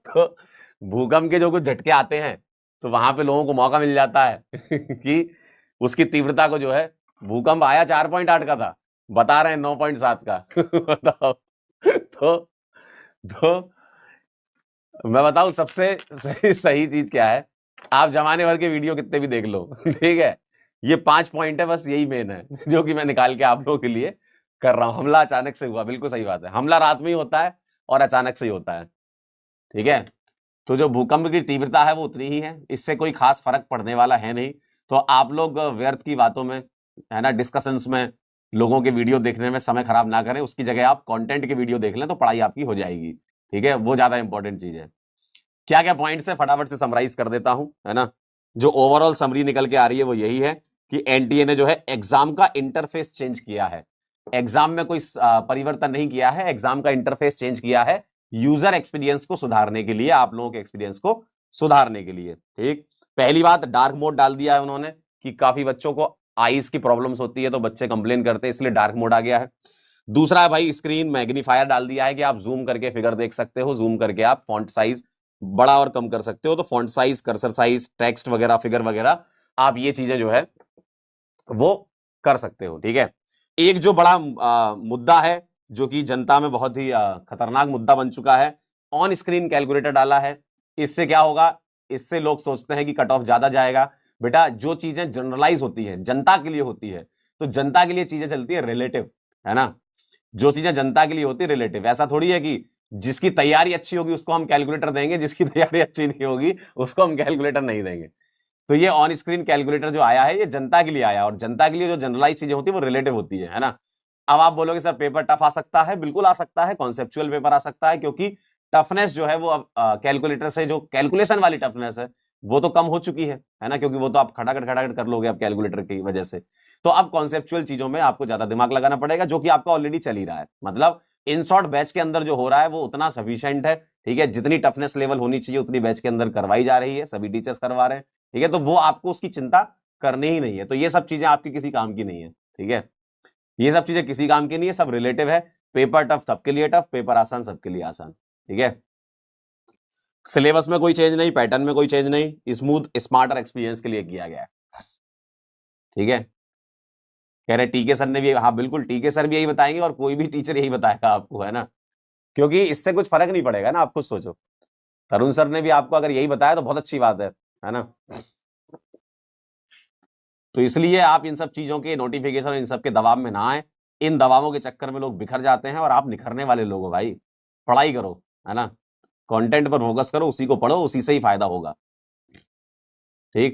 तो भूकंप के जो कुछ झटके आते हैं तो वहां पे लोगों को मौका मिल जाता है कि उसकी तीव्रता को जो है, भूकंप आया 4.8 का था, बता रहे हैं 9.7 का बताओ। तो मैं बताऊं सबसे सही चीज क्या है, आप जमाने भर के वीडियो कितने भी देख लो, ठीक है, ये 5 पॉइंट है, बस यही मेन है जो कि मैं निकाल के आप लोगों के लिए कर रहा हूं। हमला अचानक से हुआ, बिल्कुल सही बात है, हमला रात में ही होता है और अचानक से ही होता है, ठीक है। तो जो भूकंप की तीव्रता है वो उतनी ही है, इससे कोई खास फर्क पड़ने वाला है नहीं। तो आप लोग व्यर्थ की बातों में, है ना, डिस्कशंस में, लोगों के वीडियो देखने में समय खराब ना करें, उसकी जगह आप कंटेंट के वीडियो देख लें तो पढ़ाई आपकी हो जाएगी, ठीक है, वो ज्यादा इंपॉर्टेंट चीज है। क्या क्या पॉइंट्स है फटाफट से समराइज कर देता हूं, है ना। जो ओवरऑल समरी निकल के आ रही है वो यही है कि एनटीए ने जो है एग्जाम का इंटरफेस चेंज किया है। एग्जाम में कोई परिवर्तन नहीं किया है, एग्जाम का इंटरफेस चेंज किया है यूजर एक्सपीरियंस को सुधारने के लिए, आप लोगों के एक्सपीरियंस को सुधारने के लिए, ठीक। पहली बात, डार्क मोड डाल दिया है उन्होंने कि काफी बच्चों को आईज की प्रॉब्लम्स होती है तो बच्चे कंप्लेन करते हैं, इसलिए डार्क मोड आ गया है। दूसरा है भाई, स्क्रीन मैग्नीफायर डाल दिया है कि आप जूम करके फिगर देख सकते हो, जूम करके आप फॉन्ट साइज बड़ा और कम कर सकते हो, तो font size, cursor size, text वगैरह, फिगर वगैरह, आप ये चीजें जो है वो कर सकते हो, ठीक है। एक जो बड़ा मुद्दा है जो कि जनता में बहुत ही खतरनाक मुद्दा बन चुका है, ऑन स्क्रीन कैलकुलेटर डाला है। इससे क्या होगा, इससे लोग सोचते हैं कि कट ऑफ ज्यादा जाएगा। बेटा, जो चीजें जनरलाइज होती है, जनता के लिए होती है, तो जनता के लिए चीजें चलती है रिलेटिव, है ना। जो चीजें जनता के लिए होती है रिलेटिव, ऐसा थोड़ी है कि जिसकी तैयारी अच्छी होगी उसको हम कैलकुलेटर देंगे, जिसकी तैयारी अच्छी नहीं होगी उसको हम कैलकुलेटर नहीं देंगे। तो ये ऑन स्क्रीन कैलकुलेटर जो आया है ये जनता के लिए आया, और जनता के लिए जो जनरलाइज चीजें होती है वो रिलेटिव होती है ना। अब आप बोलोगे सर पेपर टफ आ सकता है, बिल्कुल आ सकता है, कॉन्सेप्चुअल पेपर आ सकता है, क्योंकि टफनेस जो है वो अब कैलकुलेटर से, जो कैलकुलेशन वाली टफनेस है वो तो कम हो चुकी है ना, क्योंकि वो तो आप खटाखट खटाखट कर लोगे अब कैलकुलेटर की वजह से। तो अब कॉन्सेप्चुअल चीजों में आपको ज्यादा दिमाग लगाना पड़ेगा, जो कि आपका ऑलरेडी चल ही रहा है। मतलब इन शॉर्ट बैच के अंदर जो हो रहा है वो उतना सफिशिएंट है, ठीक है, जितनी टफनेस लेवल होनी चाहिए उतनी बैच के अंदर करवाई जा रही है, सभी टीचर्स करवा रहे हैं, ठीक है। तो वो आपको उसकी चिंता करनी ही नहीं है, तो ये सब चीजें आपकी किसी काम की नहीं है, ठीक है। ये सब चीजें किसी काम की नहीं है, सब रिलेटिव है। पेपर टफ सबके लिए टफ, पेपर आसान सबके लिए आसान, ठीक है। सिलेबस में कोई चेंज नहीं, पैटर्न में कोई चेंज नहीं, स्मूथ स्मार्टर एक्सपीरियंस के लिए किया गया है, ठीक है। कह रहे टीके सर ने भी, हाँ बिल्कुल, टीके सर भी यही बताएंगे और कोई भी टीचर यही बताएगा आपको, है ना, क्योंकि इससे कुछ फर्क नहीं पड़ेगा ना, आप खुद सोचो। तरुण सर ने भी आपको अगर यही बताया तो बहुत अच्छी बात है ना। तो इसलिए आप इन सब चीजों के नोटिफिकेशन, इन सब के दबाव में ना आए। इन दबावों के चक्कर में लोग बिखर जाते हैं, और आप निखरने वाले लोग हो भाई। पढ़ाई करो, है ना, कंटेंट पर फोकस करो, उसी को पढ़ो, उसी से ही फायदा होगा, ठीक।